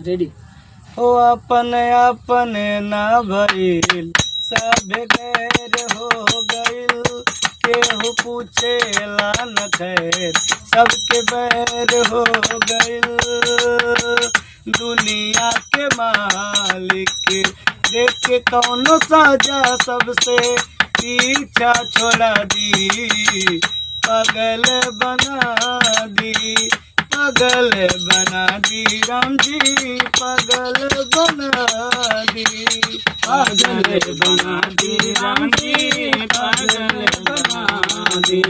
Ready. हो अपन अपन ना भइल सब गैर हो गइल, केहू पूछेला न खैर सबके बैर हो गइल। दुनिया के मालिक देख के कौनो साजा सबसे पीछा छोड़ा दी, पागल बना दी, पागल बना दी राम जी, पागल बना दी, पागल बना दी राम जी, पागल बना दी,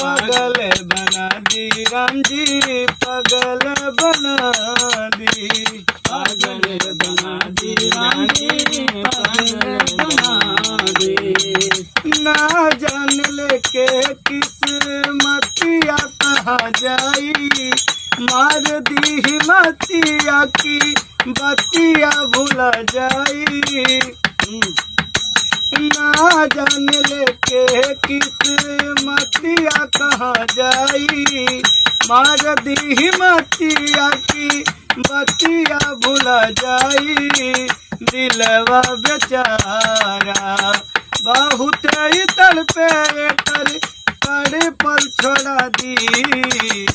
पागल बना दी राम जी, पागल बना दी, पागल बना दी राम जी, पागल बना दी। ना जान लेके किस्मतिया कहाँ जाई, मार दी मतिया की बतिया भुला जाई। ना जान लेके किस्मतिया कहाँ जाई, मार दी मतिया की बतिया भुला जाई। दिलवा बेचारा बहुत ही तड़पे कर पर छोड़ा दी,